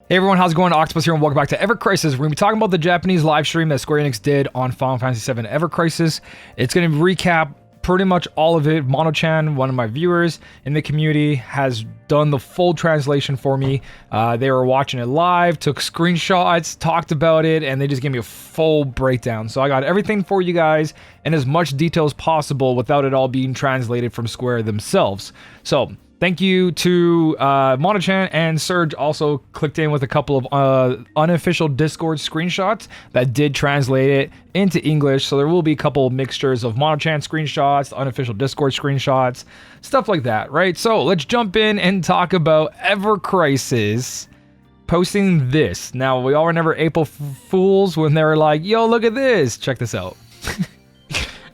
Hey everyone, how's it going? Octopus here and welcome back to evercrisis. We're going to be talking about the Japanese live stream that Square Enix did on Final Fantasy VII evercrisis. It's going to recap pretty much all of it. Mono-chan, one of my viewers in the community, has done the full translation for me. They were watching it live, took screenshots, talked about it, and they just gave me a full breakdown. So I got everything for you guys in as much detail as possible without it all being translated from Square themselves. So thank you to Mono-chan, and Serge also clicked in with a couple of unofficial Discord screenshots that did translate it into English. So there will be a couple of mixtures of Mono-chan screenshots, unofficial Discord screenshots, stuff like that, right? So let's jump in and talk about evercrisis posting this. Now, we all remember April Fools when they were like, yo, look at this. Check this out.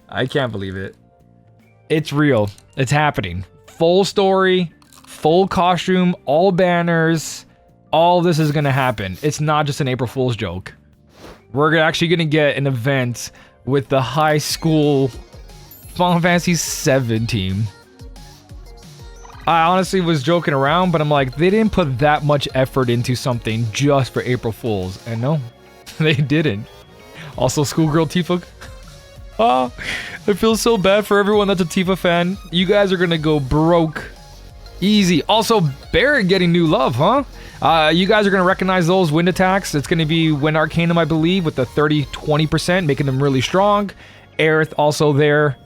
I can't believe it. It's real. It's happening. Full story, full costume, all banners, all this is going to happen. It's not just an April Fool's joke. We're actually going to get an event with the high school Final Fantasy VII team. I honestly was joking around, but I'm like, they didn't put that much effort into something just for April Fools. And no, they didn't. Also, Schoolgirl Tifa. Oh, I feel so bad for everyone that's a Tifa fan. You guys are gonna go broke. Easy. Also, Barret getting new love, huh? You guys are gonna recognize those wind attacks. It's gonna be Wind Arcanum, I believe, with the 30-20%, making them really strong. Aerith also there.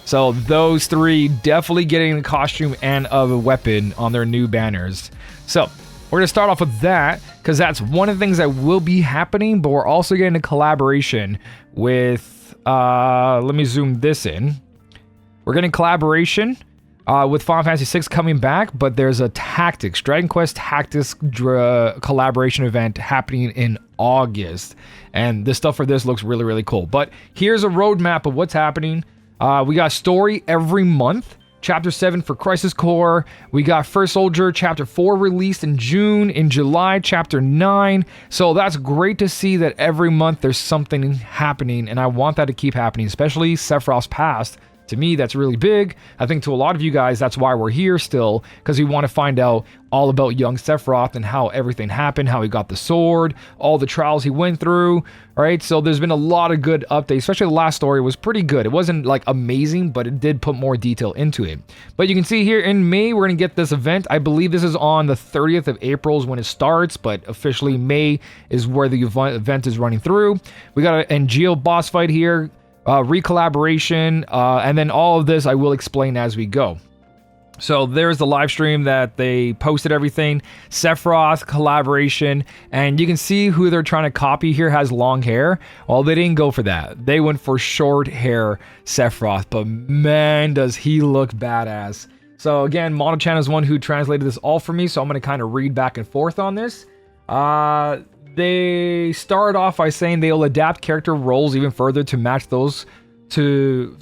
So those three definitely getting a costume and a weapon on their new banners. So we're gonna start off with that, because that's one of the things that will be happening, but we're also getting a collaboration with let me zoom this in. We're getting collaboration with Final Fantasy VI coming back, but there's a Tactics, Dragon Quest Tactics collaboration event happening in August. And the stuff for this looks really, really cool. But here's a roadmap of what's happening. We got story every month. Chapter 7 for Crisis Core. We got First Soldier Chapter 4 released in June. In July, Chapter 9. So that's great to see that every month there's something happening, and I want that to keep happening, especially Sephiroth's Past. To me, that's really big. I think to a lot of you guys, that's why we're here still, because we want to find out all about young Sephiroth and how everything happened, how he got the sword, all the trials he went through, right? So there's been a lot of good updates, especially the last story was pretty good. It wasn't like amazing, but it did put more detail into it. But you can see here in May, we're going to get this event. I believe this is on the 30th of April is when it starts, but officially May is where the event is running through. We got an Angeo boss fight here. Recollaboration, and then all of this I will explain as we go. So there's the live stream that they posted everything. Sephiroth collaboration, and you can see who they're trying to copy here has long hair. Well, they didn't go for that. They went for short hair Sephiroth, but man, does he look badass. So again, Mono-chan is one who translated this all for me, so I'm going to kind of read back and forth on this. They started off by saying they'll adapt character roles even further to match those to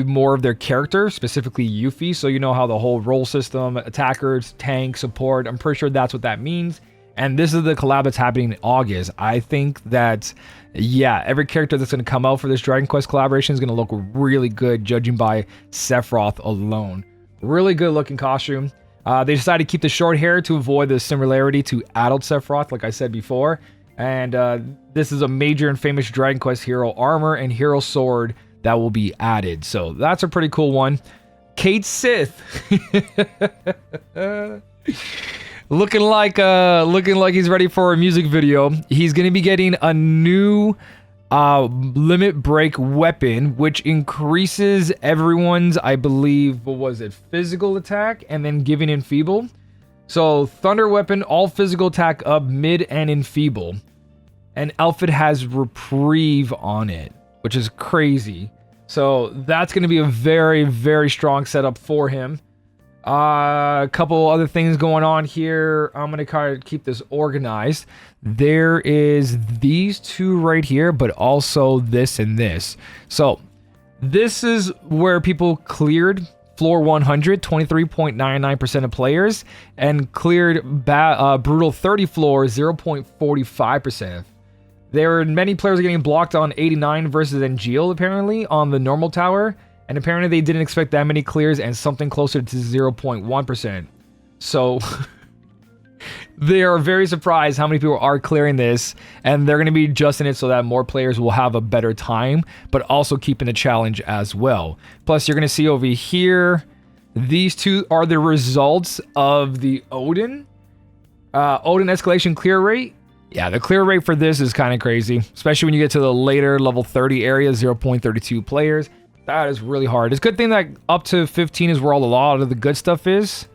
more of their character, specifically Yuffie. So you know how the whole role system, attackers, tank, support, I'm pretty sure that's what that means. And this is the collab that's happening in August. I think that, yeah, every character that's going to come out for this Dragon Quest collaboration is going to look really good, judging by Sephiroth alone. Really good looking costume. They decided to keep the short hair to avoid the similarity to adult Sephiroth, like I said before. And this is a major and famous Dragon Quest hero armor and hero sword that will be added. So that's a pretty cool one. Kate Sith. looking like he's ready for a music video. He's going to be getting a new limit break weapon, which increases everyone's, I believe, what was it, physical attack and then giving enfeeble. So thunder weapon, all physical attack up, mid and enfeeble. And outfit has reprieve on it, which is crazy. So that's going to be a very, very strong setup for him. A couple other things going on here. I'm going to kind of keep this organized. There is these two right here, but also this and this. So this is where people cleared floor 100, 23.99% of players, and cleared brutal 30 floor, 0.45%. There were many players getting blocked on 89 versus Angel, apparently, on the normal tower. And apparently they didn't expect that many clears and something closer to 0.1%. So They are very surprised how many people are clearing this, and they're going to be adjusting it so that more players will have a better time, but also keeping the challenge as well. Plus, you're going to see over here, these two are the results of the Odin Escalation clear rate. Yeah, the clear rate for this is kind of crazy, especially when you get to the later level 30 areas, 0.32 players. That is really hard. It's a good thing that up to 15 is where a lot of the good stuff is.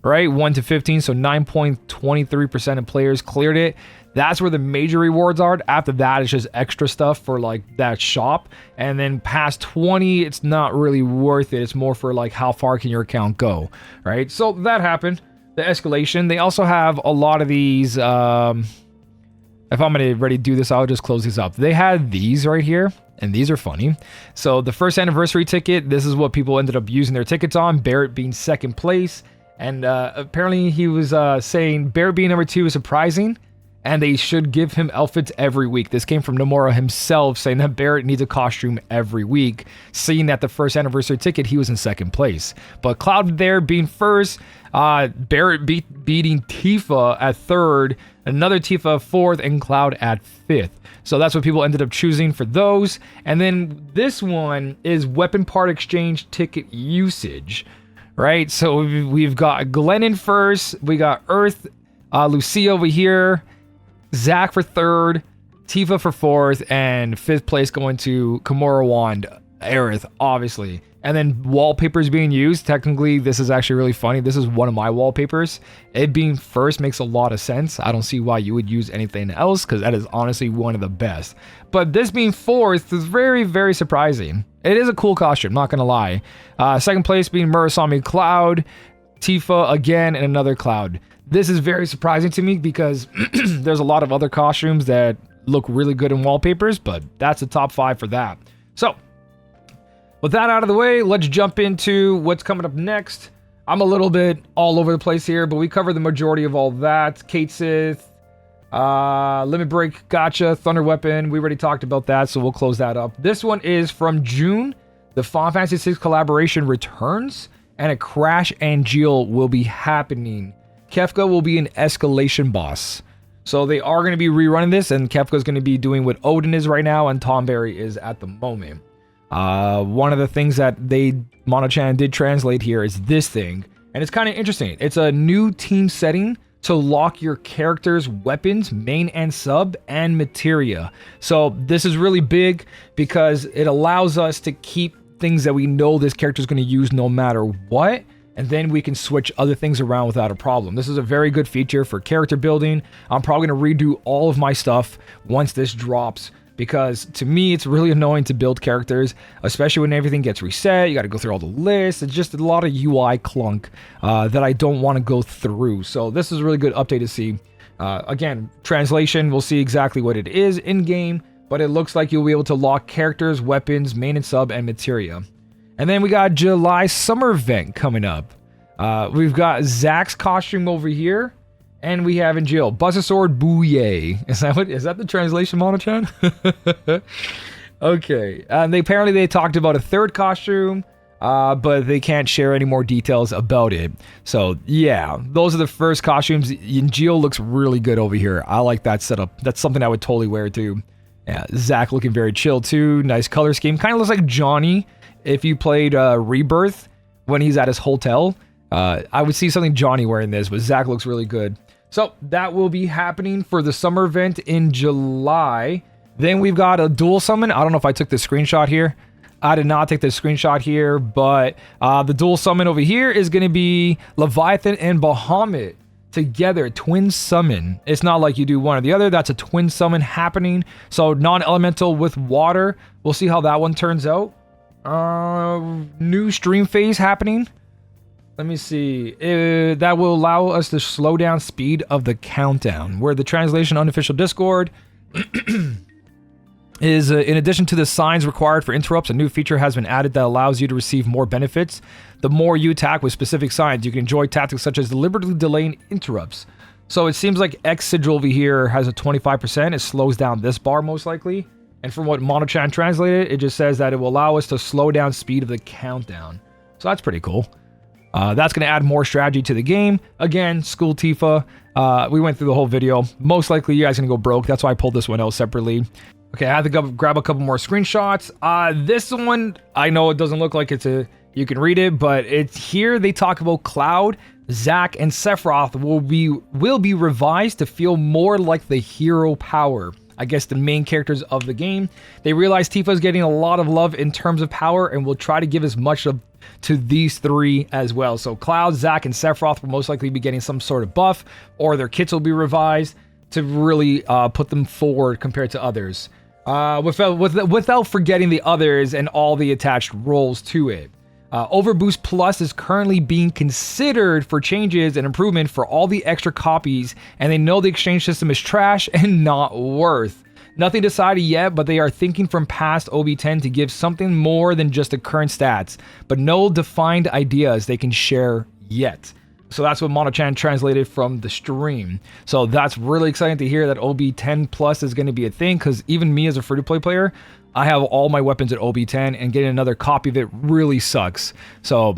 Right, 1 to 15, so 9.23% of players cleared it. That's where the major rewards are. After that, it's just extra stuff for like that shop. And then past 20, it's not really worth it. It's more for like how far can your account go, right? So that happened. The escalation. They also have a lot of these. If I'm going to already do this, I'll just close these up. They had these right here. And these are funny. So the first anniversary ticket, this is what people ended up using their tickets on. Barrett being second place. And apparently he was saying Barrett being number 2 is surprising, and they should give him outfits every week. This came from Nomura himself, saying that Barrett needs a costume every week, seeing that the first anniversary ticket, he was in second place. But Cloud there being first, Barrett beating Tifa at third, another Tifa fourth, and Cloud at fifth. So that's what people ended up choosing for those. And then this one is weapon part exchange ticket usage. Right, so we've got Glenn in first, we got Earth, Lucia over here, Zach for third, Tifa for fourth, and fifth place going to Kimura Wand, Aerith, obviously. And then wallpapers being used. Technically, this is actually really funny. This is one of my wallpapers. It being first makes a lot of sense. I don't see why you would use anything else, because that is honestly one of the best. But this being fourth is very, very surprising. It is a cool costume, not gonna lie. Second place being Murasami Cloud, Tifa again, and another Cloud. This is very surprising to me because there's a lot of other costumes that look really good in wallpapers, but that's the top 5 for that. So, with that out of the way, let's jump into what's coming up next. I'm a little bit all over the place here, but we covered the majority of all that. Kate Sith, Limit Break, Gotcha, Thunder Weapon. We already talked about that, so we'll close that up. This one is from June. The Final Fantasy VI collaboration returns, and a Crash Angel will be happening. Kefka will be an escalation boss. So they are going to be rerunning this, and Kefka is going to be doing what Odin is right now, and Tom Berry is at the moment. One of the things that Mono-chan did translate here is this thing, and it's kind of interesting. It's a new team setting to lock your character's weapons, main and sub, and materia. So this is really big because it allows us to keep things that we know this character is going to use no matter what, and then we can switch other things around without a problem. This is a very good feature for character building. I'm probably going to redo all of my stuff once this drops, because to me, it's really annoying to build characters, especially when everything gets reset. You got to go through all the lists. It's just a lot of UI clunk that I don't want to go through. So this is a really good update to see. Again, translation, we'll see exactly what it is in-game, but it looks like you'll be able to lock characters, weapons, main and sub, and materia. And then we got July summer event coming up. We've got Zach's costume over here. And we have in Jill, Buzzsaw Booyah. Is that the translation, Mono-chan? Okay. And apparently they talked about a third costume, but they can't share any more details about it. So yeah, those are the first costumes. Jill looks really good over here. I like that setup. That's something I would totally wear too. Yeah, Zach looking very chill too. Nice color scheme. Kind of looks like Johnny if you played Rebirth when he's at his hotel. I would see something Johnny wearing this, but Zach looks really good. So that will be happening for the summer event in July. Then we've got a dual summon. I don't know if I took the screenshot here. I did not take the screenshot here, but the dual summon over here is going to be Leviathan and Bahamut together, twin summon. It's not like you do one or the other. That's a twin summon happening. So non-elemental with water. We'll see how that one turns out. New stream phase happening. Let me see. That will allow us to slow down speed of the countdown. Where the translation unofficial Discord is, in addition to the signs required for interrupts, a new feature has been added that allows you to receive more benefits. The more you attack with specific signs, you can enjoy tactics such as deliberately delaying interrupts. So it seems like X Sigil over here has a 25%. It slows down this bar most likely. And from what Mono-chan translated, it just says that it will allow us to slow down speed of the countdown. So that's pretty cool. That's going to add more strategy to the game. Again, school Tifa. We went through the whole video. Most likely you guys are going to go broke. That's why I pulled this one out separately. Okay, I had to grab a couple more screenshots. This one, I know it doesn't look like you can read it, but it's here. They talk about Cloud, Zack, and Sephiroth will be revised to feel more like the hero power. I guess the main characters of the game. They realize Tifa is getting a lot of love in terms of power and will try to give as much of to these three as well. So Cloud, Zack, and Sephiroth will most likely be getting some sort of buff, or their kits will be revised to really put them forward compared to others. Without forgetting the others and all the attached roles to it. Overboost Plus is currently being considered for changes and improvement for all the extra copies, and they know the exchange system is trash and not worth. Nothing decided yet, but they are thinking from past OB10 to give something more than just the current stats, but no defined ideas they can share yet. So that's what Mono-chan translated from the stream. So that's really exciting to hear that OB10 Plus is going to be a thing, because even me as a free-to-play player, I have all my weapons at OB10, and getting another copy of it really sucks. So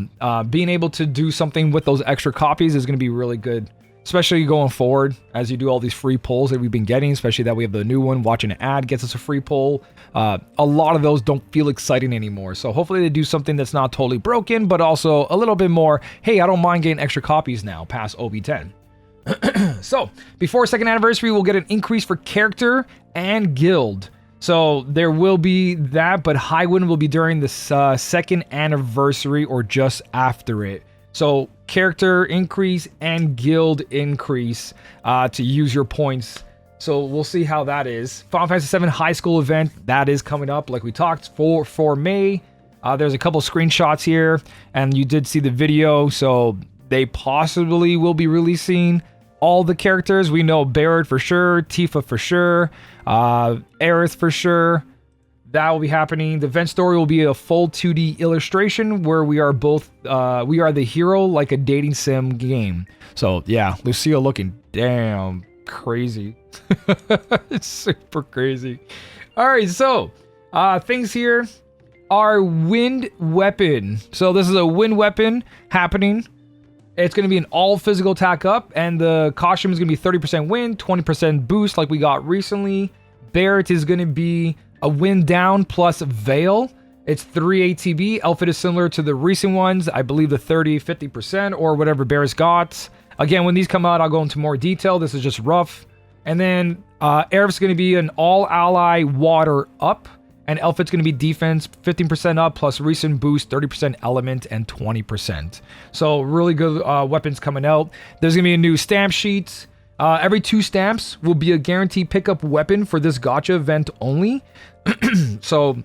being able to do something with those extra copies is going to be really good, especially going forward as you do all these free pulls that we've been getting, especially that we have the new one, watching an ad gets us a free pull. A lot of those don't feel exciting anymore. So hopefully they do something that's not totally broken, but also a little bit more, hey, I don't mind getting extra copies now past OB10. So before second anniversary, we'll get an increase for character and guild. So there will be that, but high wind will be during the second anniversary or just after it. So character increase and guild increase to use your points. So we'll see how that is. Final Fantasy VII High School event, that is coming up like we talked for May. There's a couple screenshots here, and you did see the video. So they possibly will be releasing all the characters. We know Barrett for sure, Tifa for sure, Aerith for sure. That will be happening. The event story will be a full 2D illustration where we are both, we are the hero, like a dating sim game. So yeah, Lucia looking damn crazy. It's super crazy. All right, so things here are wind weapon. So this is a wind weapon happening. It's going to be an all physical attack up, and the costume is going to be 30% wind, 20% boost like we got recently. Barrett is going to be a wind down plus veil. It's 3 ATB. Outfit is similar to the recent ones. I believe the 30, 50% or whatever Barrett's got. Again, when these come out, I'll go into more detail. This is just rough. And then Aerith's going to be an all ally water up. And Outfit's going to be defense 15% up plus recent boost, 30% element, and 20%. So really good weapons coming out. There's going to be a new stamp sheet. Every 2 stamps will be a guaranteed pickup weapon for this gacha event only. So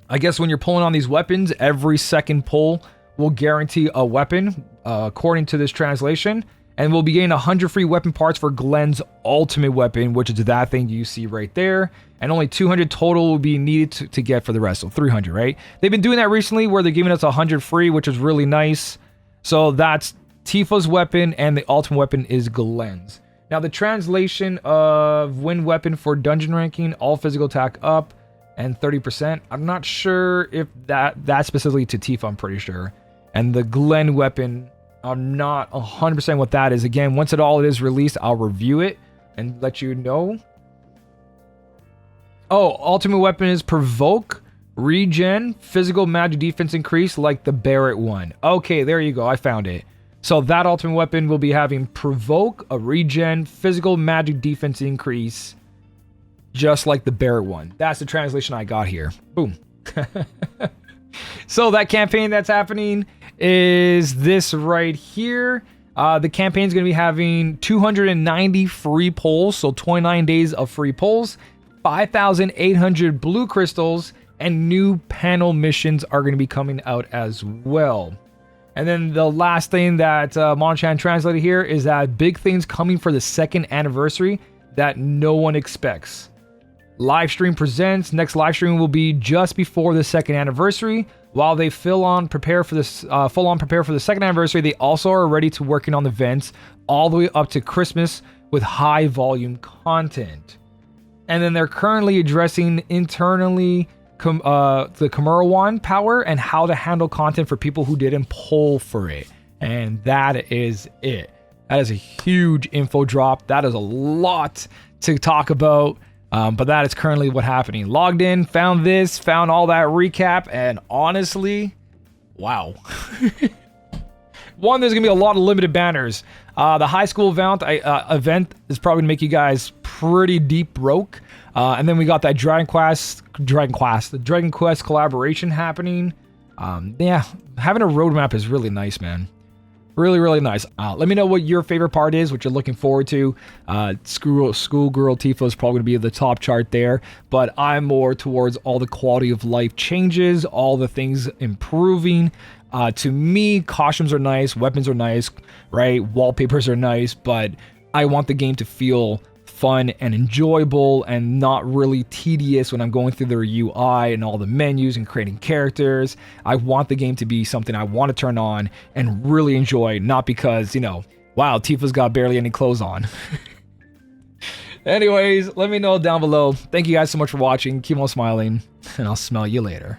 I guess when you're pulling on these weapons, every second pull will guarantee a weapon, according to this translation. And we'll be getting 100 free weapon parts for Glenn's ultimate weapon, which is that thing you see right there. And only 200 total will be needed to get for the rest. So 300, right? They've been doing that recently where they're giving us 100 free, which is really nice. So that's Tifa's weapon, and the ultimate weapon is Glenn's. Now the translation of wind weapon for dungeon ranking, all physical attack up, and 30%. I'm not sure if that's specifically to Tifa, I'm pretty sure. And the Glenn weapon, I'm not 100% what that is. Again, once it is released, I'll review it and let you know. Oh, ultimate weapon is provoke, regen, physical magic defense increase like the Barrett one. Okay, there you go. I found it. So that ultimate weapon will be having provoke, a regen, physical magic defense increase, just like the Barrett one. That's the translation I got here. Boom. So that campaign that's happening is this right here. The campaign is going to be having 290 free pulls, so 29 days of free pulls, 5,800 blue crystals, and new panel missions are going to be coming out as well. And then the last thing that Mono-chan translated here is that big things coming for the second anniversary that no one expects. Livestream presents. Next livestream will be just before the second anniversary. While they full on prepare for the second anniversary, they also are ready to working on the events all the way up to Christmas with high volume content. And then they're currently addressing internally the Kamurawan power and how to handle content for people who didn't pull for it. And that is it. That is a huge info drop. That is a lot to talk about. But that is currently what happening. Logged in, found this, found all that recap, and honestly, wow. One, there's gonna be a lot of limited banners. The high school event is probably gonna make you guys pretty deep broke. And then we got that Dragon Quest collaboration happening. Yeah, having a roadmap is really nice, man. Really, really nice. Let me know what your favorite part is, what you're looking forward to. Schoolgirl Tifa is probably going to be the top chart there, but I'm more towards all the quality of life changes, all the things improving. To me, costumes are nice, weapons are nice, right? Wallpapers are nice, but I want the game to feel fun and enjoyable and not really tedious when I'm going through the UI and all the menus and creating characters. I want the game to be something I want to turn on and really enjoy, not because, you know, wow, Tifa's got barely any clothes on. Anyways, let me know down below. Thank you guys so much for watching. Keep on smiling, and I'll smell you later.